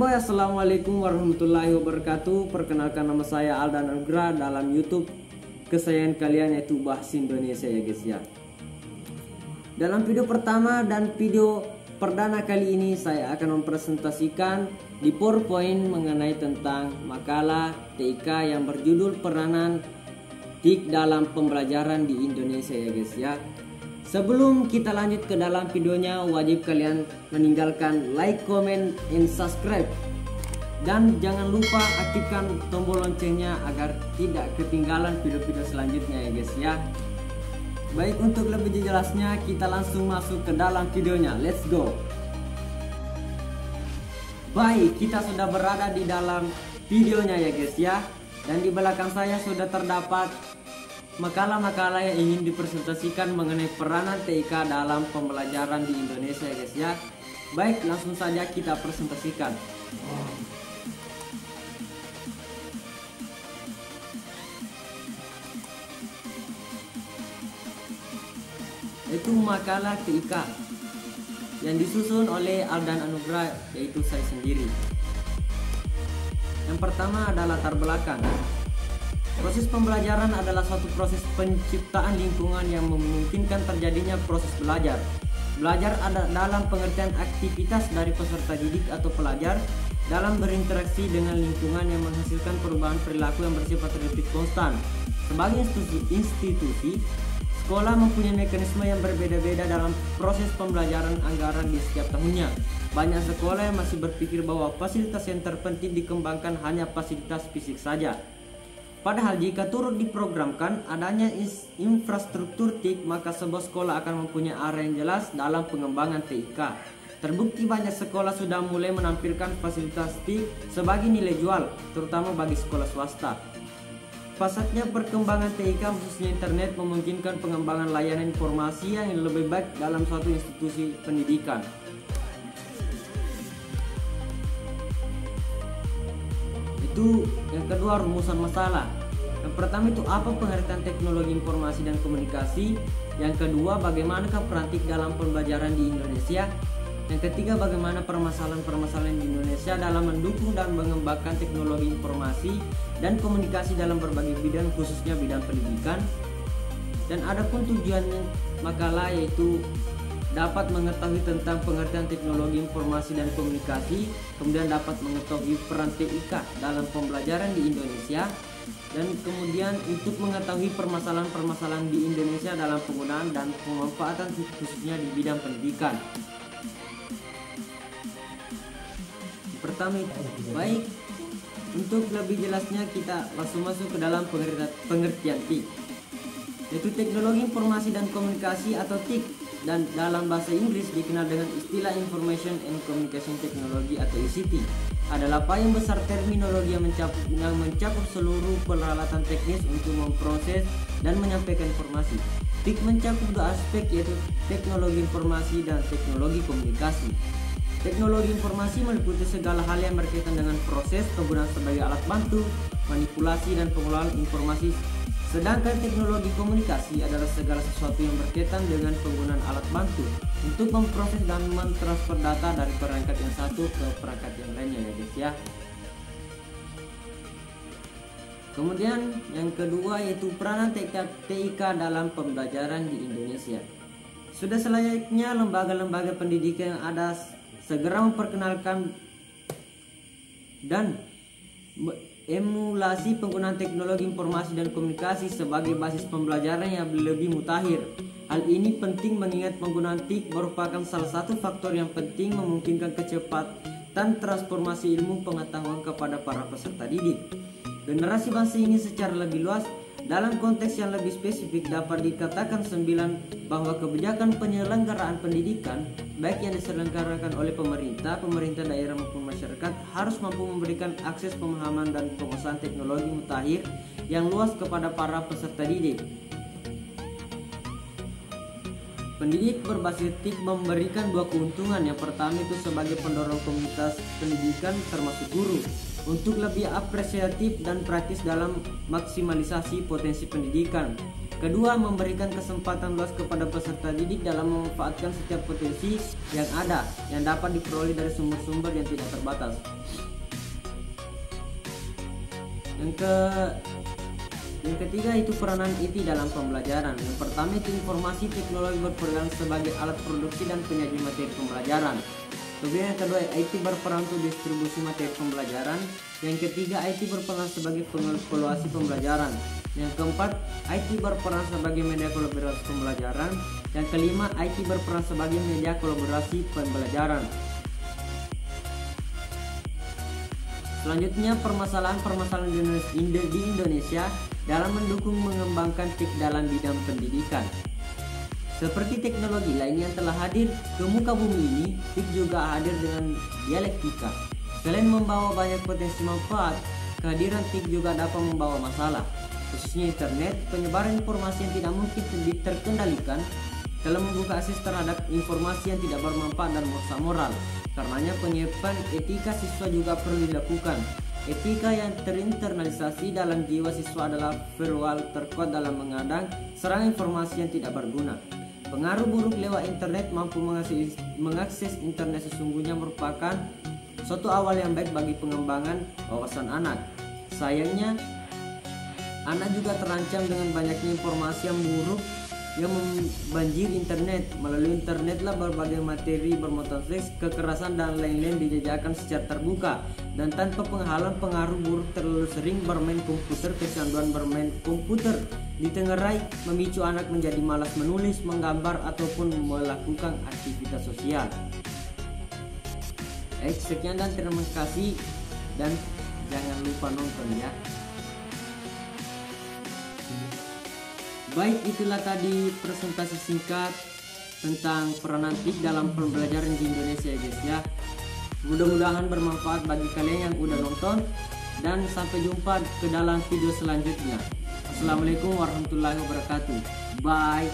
Halo, assalamualaikum warahmatullahi wabarakatuh. Perkenalkan, nama saya Aldan Anugrah dalam YouTube kesayangan kalian, yaitu Bahasa Indonesia ya guys ya. Dalam video pertama dan video perdana kali ini saya akan mempresentasikan di PowerPoint mengenai tentang makalah TIK yang berjudul peranan TIK dalam pembelajaran di Indonesia ya guys ya. Sebelum kita lanjut ke dalam videonya, wajib kalian meninggalkan like, comment, and subscribe. Dan jangan lupa aktifkan tombol loncengnya agar tidak ketinggalan video-video selanjutnya ya guys ya. Baik, untuk lebih jelasnya kita langsung masuk ke dalam videonya. Let's go. Baik, kita sudah berada di dalam videonya ya guys ya. Dan di belakang saya sudah terdapat makalah-makalah yang ingin dipresentasikan mengenai peranan TIK dalam pembelajaran di Indonesia ya guys ya. Baik, langsung saja kita presentasikan. Itu makalah TIK yang disusun oleh Aldan Anugrah, yaitu saya sendiri. Yang pertama adalah latar belakang. Proses pembelajaran adalah suatu proses penciptaan lingkungan yang memungkinkan terjadinya proses belajar. Belajar ada dalam pengertian aktivitas dari peserta didik atau pelajar dalam berinteraksi dengan lingkungan yang menghasilkan perubahan perilaku yang bersifat relatif konstan. Sebagai institusi, sekolah mempunyai mekanisme yang berbeda-beda dalam proses pembelajaran anggaran di setiap tahunnya. Banyak sekolah yang masih berpikir bahwa fasilitas yang terpenting dikembangkan hanya fasilitas fisik saja. Padahal jika turut diprogramkan adanya infrastruktur TIK, maka sebuah sekolah akan mempunyai arah yang jelas dalam pengembangan TIK. Terbukti banyak sekolah sudah mulai menampilkan fasilitas TIK sebagai nilai jual, terutama bagi sekolah swasta. Pesatnya perkembangan TIK khususnya internet memungkinkan pengembangan layanan informasi yang lebih baik dalam suatu institusi pendidikan. Itu yang kedua, rumusan masalah. Yang pertama itu apa pengertian teknologi informasi dan komunikasi. Yang kedua, bagaimanakah peran TIK dalam pembelajaran di Indonesia. Yang ketiga, bagaimana permasalahan-permasalahan di Indonesia dalam mendukung dan mengembangkan teknologi informasi dan komunikasi dalam berbagai bidang, khususnya bidang pendidikan. Dan adapun tujuan makalah yaitu dapat mengetahui tentang pengertian teknologi informasi dan komunikasi, kemudian dapat mengetahui peran TIK dalam pembelajaran di Indonesia, dan kemudian untuk mengetahui permasalahan-permasalahan di Indonesia dalam penggunaan dan pemanfaatan khususnya di bidang pendidikan. Pertama itu, baik, untuk lebih jelasnya kita langsung masuk ke dalam pengertian TIK, yaitu teknologi informasi dan komunikasi atau TIK, dan dalam bahasa Inggris dikenal dengan istilah Information and Communication Technology atau ICT, adalah payung besar terminologi yang mencakup seluruh peralatan teknis untuk memproses dan menyampaikan informasi. TIK mencakup dua aspek, yaitu teknologi informasi dan teknologi komunikasi. Teknologi informasi meliputi segala hal yang berkaitan dengan proses penggunaan sebagai alat bantu, manipulasi, dan pengelolaan informasi. Sedangkan teknologi komunikasi adalah segala sesuatu yang berkaitan dengan penggunaan alat bantu untuk memproses dan mentransfer data dari perangkat yang satu ke perangkat yang lainnya ya guys ya. Kemudian yang kedua yaitu peranan TIK dalam pembelajaran di Indonesia. Sudah selayaknya lembaga-lembaga pendidikan yang ada segera memperkenalkan dan emulasi penggunaan teknologi informasi dan komunikasi sebagai basis pembelajaran yang lebih mutakhir. Hal ini penting mengingat penggunaan TIK merupakan salah satu faktor yang penting memungkinkan kecepatan transformasi ilmu pengetahuan kepada para peserta didik. Generasi bangsa ini secara lebih luas, dalam konteks yang lebih spesifik dapat dikatakan 9 bahwa kebijakan penyelenggaraan pendidikan baik yang diselenggarakan oleh pemerintah daerah maupun masyarakat harus mampu memberikan akses pemahaman dan penguasaan teknologi mutakhir yang luas kepada para peserta didik. Pendidik berbasis TIK memberikan dua keuntungan. Yang pertama itu sebagai pendorong komunitas pendidikan termasuk guru untuk lebih apresiatif dan praktis dalam maksimalisasi potensi pendidikan. Kedua, memberikan kesempatan luas kepada peserta didik dalam memanfaatkan setiap potensi yang ada yang dapat diperoleh dari sumber-sumber yang tidak terbatas. Yang ketiga itu peranan IT dalam pembelajaran. Yang pertama itu informasi teknologi berperan sebagai alat produksi dan penyaji materi pembelajaran. Kemudian yang kedua, IT berperan untuk distribusi materi pembelajaran. Yang ketiga, IT berperan sebagai pengevaluasi pembelajaran. Yang keempat, IT berperan sebagai media kolaborasi pembelajaran. Yang kelima, IT berperan sebagai media kolaborasi pembelajaran. Selanjutnya, permasalahan-permasalahan di Indonesia dalam mendukung mengembangkan TIK dalam bidang pendidikan. Seperti teknologi lain yang telah hadir ke muka bumi ini, TIK juga hadir dengan dialektika. Selain membawa banyak potensi manfaat, kehadiran TIK juga dapat membawa masalah. Khususnya internet, penyebaran informasi yang tidak mungkin terkendalikan dalam membuka akses terhadap informasi yang tidak bermanfaat dan merusak moral. Karenanya penyiapan etika siswa juga perlu dilakukan. Etika yang terinternalisasi dalam jiwa siswa adalah firwall terkuat dalam mengadang serangan informasi yang tidak berguna. Pengaruh buruk lewat internet mampu mengakses internet sesungguhnya merupakan suatu awal yang baik bagi pengembangan wawasan anak. Sayangnya, anak juga terancam dengan banyaknya informasi yang buruk yang membanjiri internet. Melalui internetlah berbagai materi bermuatan seks, kekerasan dan lain-lain dijajakan secara terbuka dan tanpa penghalang. Pengaruh buruk terlalu sering bermain komputer, kecanduan bermain komputer ditengarai memicu anak menjadi malas menulis, menggambar ataupun melakukan aktivitas sosial. Sekian dan terima kasih, dan jangan lupa nonton ya. Baik, itulah tadi presentasi singkat tentang peranan TIK dalam pembelajaran di Indonesia ya guys ya. Mudah-mudahan bermanfaat bagi kalian yang udah nonton, dan sampai jumpa ke dalam video selanjutnya. Assalamualaikum warahmatullahi wabarakatuh. Bye.